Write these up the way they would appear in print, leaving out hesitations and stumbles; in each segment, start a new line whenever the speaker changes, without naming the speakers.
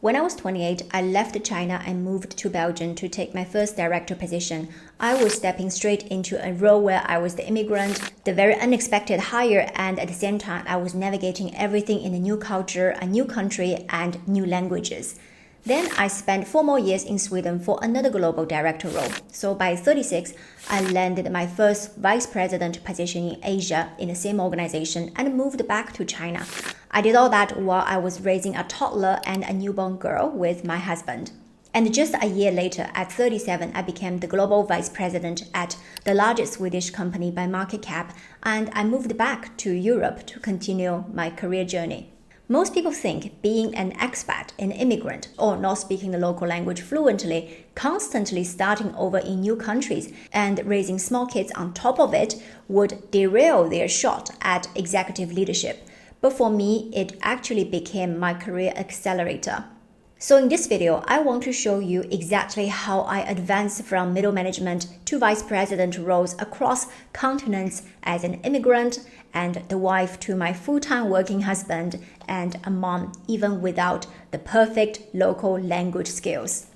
When I was 28, I left China and moved to Belgium to take my first director position. I was stepping straight into a role where I was the immigrant, the very unexpected hire, and at the same time, I was navigating everything in a new culture, a new country, and new languages. Then I spent 4 more years in Sweden for another global director role. So by 36, I landed my first vice president position in Asia in the same organization and moved back to China. I did all that while I was raising a toddler and a newborn girl with my husband. And just a year later, at 37, I became the global vice president at the largest Swedish company by market cap, and I moved back to Europe to continue my career journey. Most people think being an expat, an immigrant, or not speaking the local language fluently, constantly starting over in new countries and raising small kids on top of it would derail their shot at executive leadership. But for me, it actually became my career accelerator. So in this video, I want to show you exactly how I advanced from middle management to vice president roles across continents as an immigrant and the wife to my full-time working husband and a mom, even without the perfect local language skills.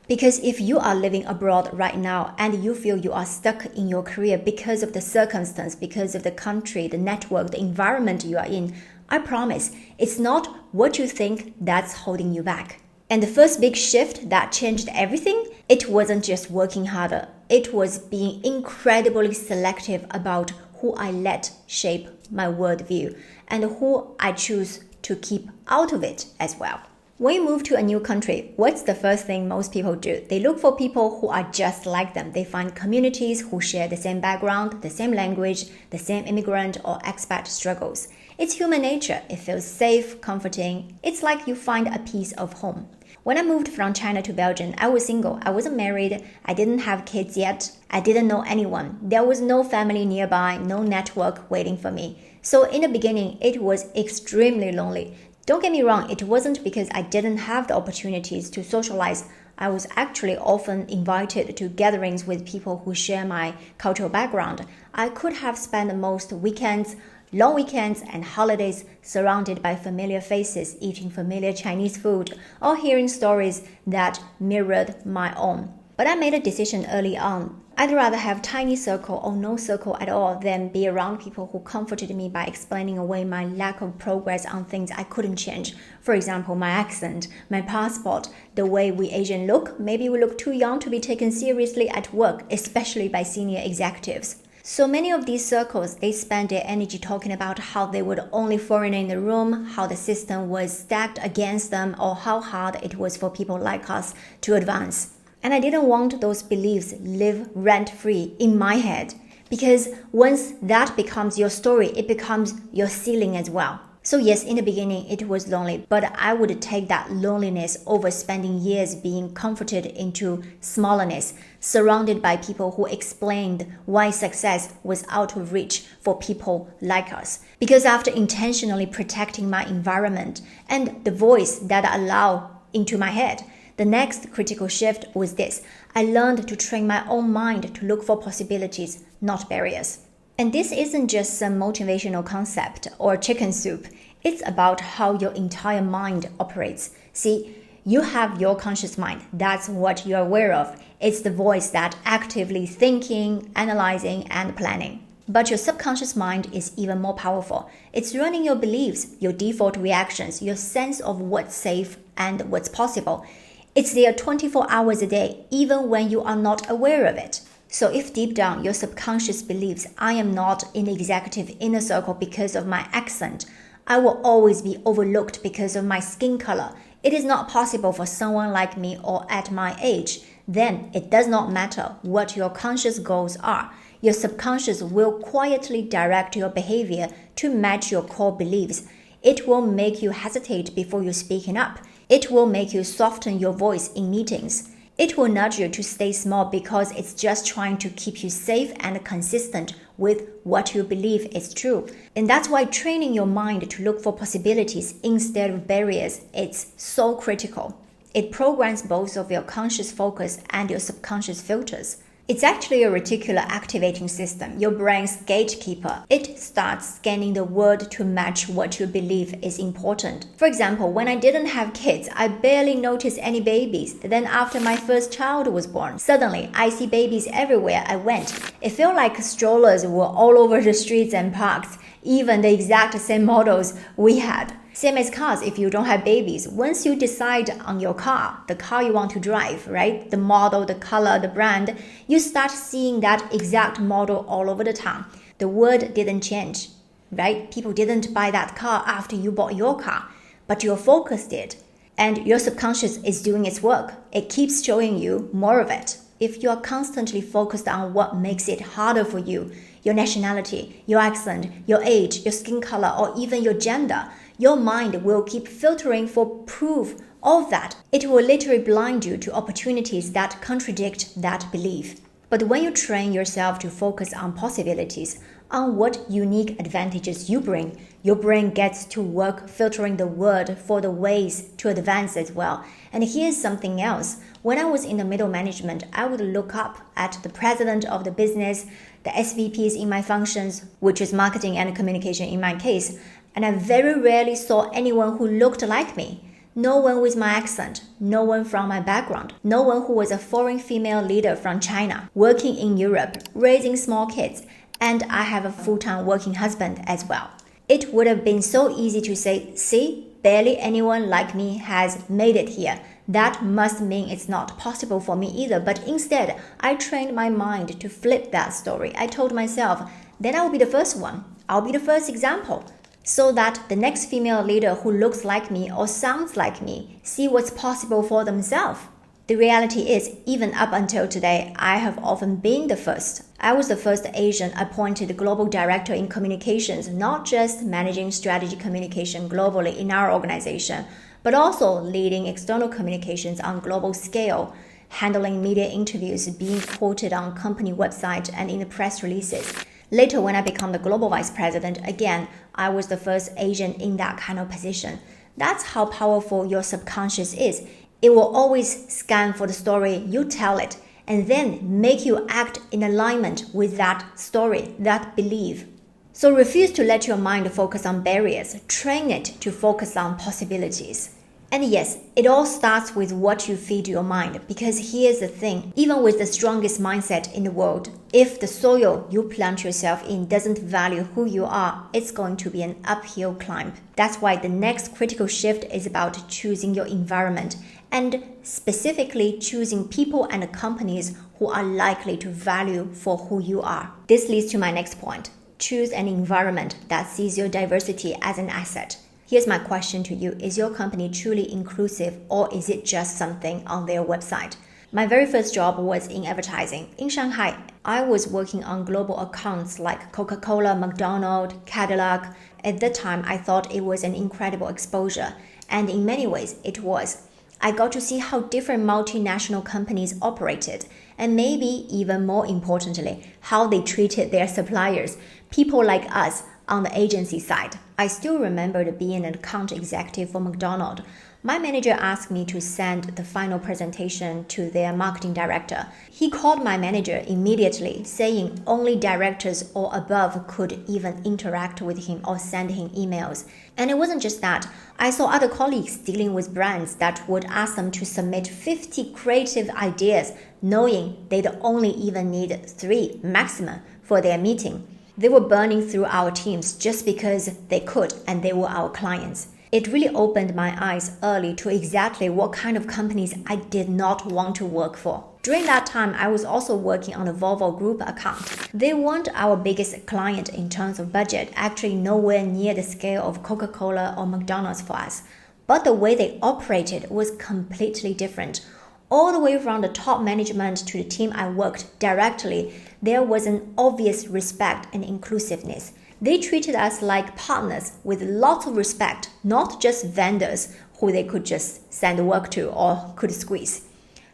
Because if you are living abroad right now and you feel you are stuck in your career because of the circumstance, because of the country, the network, the environment you are in, I promise it's not what you think that's holding you back. And the first big shift that changed everything, it wasn't just working harder. It was being incredibly selective about who I let shape my worldview and who I choose to keep out of it as well. When you move to a new country, what's the first thing most people do? They look for people who are just like them. They find communities who share the same background, the same language, the same immigrant or expat struggles. It's human nature. It feels safe, comforting. It's like you find a piece of home. When I moved from China to Belgium, I was single. I wasn't married. I didn't have kids yet. I didn't know anyone. There was no family nearby, no network waiting for me. So in the beginning, it was extremely lonely. Don't get me wrong, it wasn't because I didn't have the opportunities to socialize. I was actually often invited to gatherings with people who share my cultural background. I could have spent most weekends, long weekends and holidays surrounded by familiar faces, eating familiar Chinese food, or hearing stories that mirrored my own. But I made a decision early on. I'd rather have tiny circle or no circle at all than be around people who comforted me by explaining away my lack of progress on things I couldn't change. For example, my accent, my passport, the way we Asian look. Maybe we look too young to be taken seriously at work, especially by senior executives. So many of these circles, they spend their energy talking about how they were the only foreigner in the room, how the system was stacked against them, or how hard it was for people like us to advance. And I didn't want those beliefs live rent-free in my head, because once that becomes your story, it becomes your ceiling as well. So yes, in the beginning, it was lonely, but I would take that loneliness over spending years being comforted into smallness, surrounded by people who explained why success was out of reach for people like us. Because after intentionally protecting my environment and the voice that I allow into my head, the next critical shift was this. I learned to train my own mind to look for possibilities, not barriers. And this isn't just some motivational concept or chicken soup. It's about how your entire mind operates. See, you have your conscious mind. That's what you're aware of. It's the voice that actively thinking, analyzing, and planning. But your subconscious mind is even more powerful. It's running your beliefs, your default reactions, your sense of what's safe and what's possible. It's there 24 hours a day, even when you are not aware of it. So if deep down your subconscious believes I am not in the executive inner circle because of my accent, I will always be overlooked because of my skin color, it is not possible for someone like me or at my age, then it does not matter what your conscious goals are. Your subconscious will quietly direct your behavior to match your core beliefs. It will make you hesitate before you speaking up. It will make you soften your voice in meetings. It will nudge you to stay small because it's just trying to keep you safe and consistent with what you believe is true. And that's why training your mind to look for possibilities instead of barriers is so critical. It programs both of your conscious focus and your subconscious filters. It's actually a reticular activating system, your brain's gatekeeper. It starts scanning the world to match what you believe is important. For example, when I didn't have kids, I barely noticed any babies. Then after my first child was born, suddenly I see babies everywhere I went. It felt like strollers were all over the streets and parks, even the exact same models we had. Same as cars, if you don't have babies. Once you decide on your car, the car you want to drive, right? The model, the color, the brand, you start seeing that exact model all over the town. The word didn't change, right? People didn't buy that car after you bought your car, but your focus did. And your subconscious is doing its work. It keeps showing you more of it. If you are constantly focused on what makes it harder for you, your nationality, your accent, your age, your skin color, or even your gender, your mind will keep filtering for proof of that. It will literally blind you to opportunities that contradict that belief. But when you train yourself to focus on possibilities, on what unique advantages you bring, your brain gets to work filtering the world for the ways to advance as well. And here's something else. When I was in the middle management, I would look up at the president of the business, the SVPs in my functions, which is marketing and communication in my case, and I very rarely saw anyone who looked like me. No one with my accent, no one from my background, no one who was a foreign female leader from China, working in Europe, raising small kids, and I have a full-time working husband as well. It would have been so easy to say, see, barely anyone like me has made it here. That must mean it's not possible for me either. But instead, I trained my mind to flip that story. I told myself, then I will be the first one. I'll be the first example. So that the next female leader who looks like me or sounds like me see what's possible for themselves. The reality is, even up until today, I have often been the first. I was the first Asian appointed global director in communications, not just managing strategy communication globally in our organization, but also leading external communications on global scale, handling media interviews, being quoted on company website and in the press releases. Later, when I became the global vice president, again, I was the first Asian in that kind of position. That's how powerful your subconscious is. It will always scan for the story, you tell it, and then make you act in alignment with that story, that belief. So refuse to let your mind focus on barriers. Train it to focus on possibilities. And yes, it all starts with what you feed your mind, because here's the thing, even with the strongest mindset in the world, if the soil you plant yourself in doesn't value who you are, it's going to be an uphill climb. That's why the next critical shift is about choosing your environment, and specifically choosing people and companies who are likely to value for who you are. This leads to my next point. Choose an environment that sees your diversity as an asset. Here's my question to you. Is your company truly inclusive, or is it just something on their website? My very first job was in advertising. In Shanghai, I was working on global accounts like Coca-Cola, McDonald's, Cadillac. At that time, I thought it was an incredible exposure, and in many ways, it was. I got to see how different multinational companies operated, and maybe even more importantly, how they treated their suppliers, people like us on the agency side. I still remember being an account executive for McDonald's. My manager asked me to send the final presentation to their marketing director. He called my manager immediately, saying only directors or above could even interact with him or send him emails. And it wasn't just that. I saw other colleagues dealing with brands that would ask them to submit 50 creative ideas, knowing they'd only even need 3 maximum for their meeting. They were burning through our teams just because they could, and they were our clients. It really opened my eyes early to exactly what kind of companies I did not want to work for. During that time, I was also working on the Volvo Group account. They weren't our biggest client in terms of budget, actually nowhere near the scale of Coca-Cola or McDonald's for us. But the way they operated was completely different. All the way from the top management to the team I worked directly, there was an obvious respect and inclusiveness. They treated us like partners with lots of respect, not just vendors who they could just send work to or could squeeze.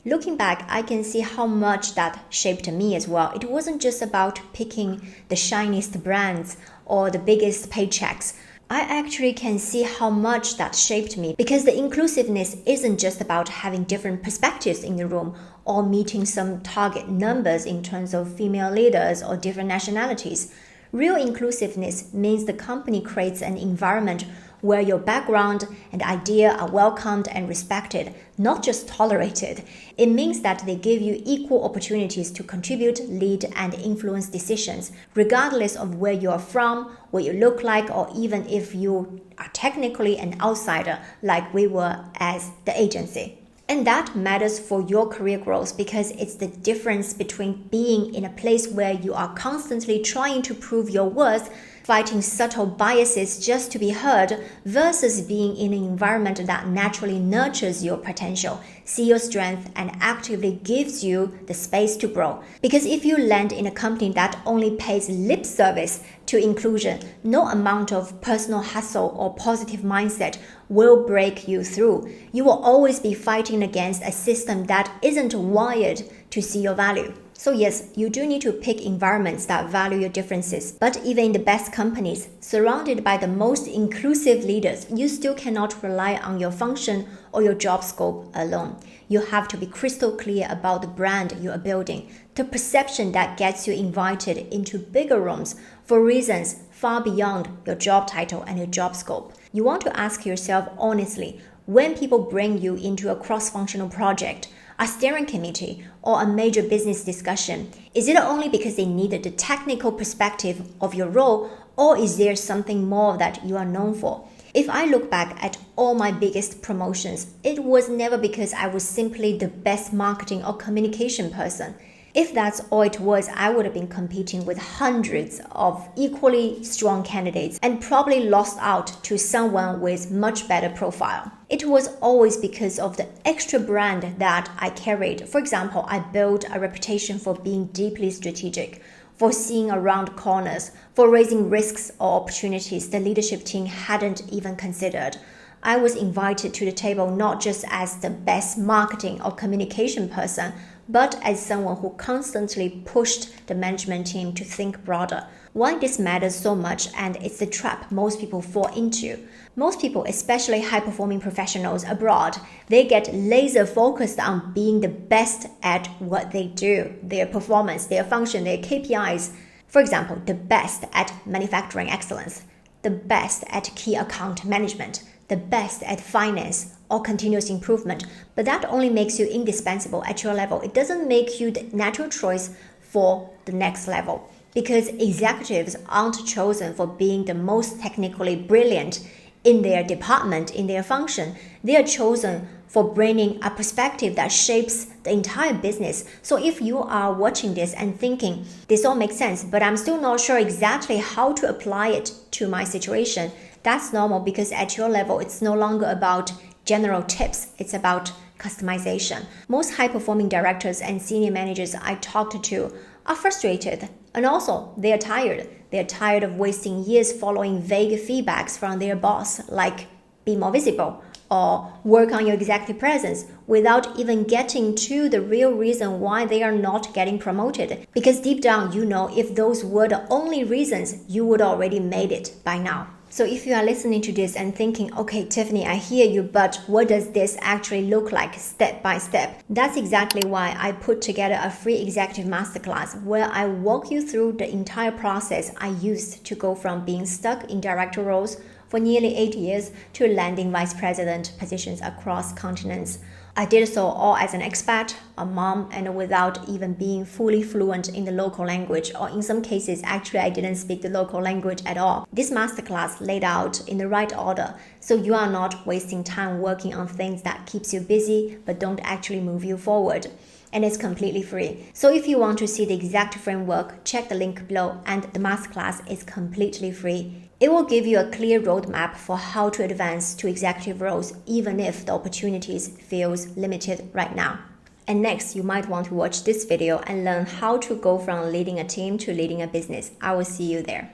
Looking back, I can see how much that shaped me as well. It wasn't just about picking the shiniest brands or the biggest paychecks. I actually can see how much that shaped me because the inclusiveness isn't just about having different perspectives in the room or meeting some target numbers in terms of female leaders or different nationalities. Real inclusiveness means the company creates an environment where your background and idea are welcomed and respected, not just tolerated. It means that they give you equal opportunities to contribute, lead, and influence decisions, regardless of where you are from, what you look like, or even if you are technically an outsider like we were as the agency. And that matters for your career growth because it's the difference between being in a place where you are constantly trying to prove your worth, fighting subtle biases just to be heard, versus being in an environment that naturally nurtures your potential, see your strength, and actively gives you the space to grow. Because if you land in a company that only pays lip service to inclusion, no amount of personal hustle or positive mindset will break you through. You will always be fighting against a system that isn't wired to see your value. So yes, you do need to pick environments that value your differences, but even in the best companies, surrounded by the most inclusive leaders, you still cannot rely on your function or your job scope alone. You have to be crystal clear about the brand you are building, the perception that gets you invited into bigger rooms for reasons far beyond your job title and your job scope. You want to ask yourself honestly, when people bring you into a cross-functional project, a steering committee, or a major business discussion, is it only because they needed the technical perspective of your role, or is there something more that you are known for? If I look back at all my biggest promotions, it was never because I was simply the best marketing or communication person. If that's all it was, I would have been competing with hundreds of equally strong candidates and probably lost out to someone with much better profile. It was always because of the extra brand that I carried. For example, I built a reputation for being deeply strategic, for seeing around corners, for raising risks or opportunities the leadership team hadn't even considered. I was invited to the table not just as the best marketing or communication person, but as someone who constantly pushed the management team to think broader. Why this matters so much, and it's the trap most people fall into. Most people, especially high-performing professionals abroad, they get laser focused on being the best at what they do, their performance, their function, their KPIs. For example, the best at manufacturing excellence, the best at key account management, the best at finance or continuous improvement, but that only makes you indispensable at your level. It doesn't make you the natural choice for the next level, because executives aren't chosen for being the most technically brilliant in their department, in their function. They are chosen for bringing a perspective that shapes the entire business. So if you are watching this and thinking, this all makes sense, but I'm still not sure exactly how to apply it to my situation, that's normal, because at your level, it's no longer about general tips, it's about customization. Most high-performing directors and senior managers I talked to are frustrated, and also they are tired. They are tired of wasting years following vague feedbacks from their boss, like be more visible or work on your executive presence, without even getting to the real reason why they are not getting promoted. Because deep down, you know, if those were the only reasons, you would already made it by now. So if you are listening to this and thinking, okay, Tiffany, I hear you, but what does this actually look like step by step? That's exactly why I put together a free executive masterclass where I walk you through the entire process I used to go from being stuck in director roles for nearly 8 years to landing vice president positions across continents. I did so all as an expat, a mom, and without even being fully fluent in the local language, or in some cases, actually I didn't speak the local language at all. This masterclass laid out in the right order, so you are not wasting time working on things that keeps you busy but don't actually move you forward. And it's completely free. So if you want to see the exact framework, check the link below, and the masterclass is completely free. It will give you a clear roadmap for how to advance to executive roles, even if the opportunities feels limited right now. And next, you might want to watch this video and learn how to go from leading a team to leading a business. I will see you there.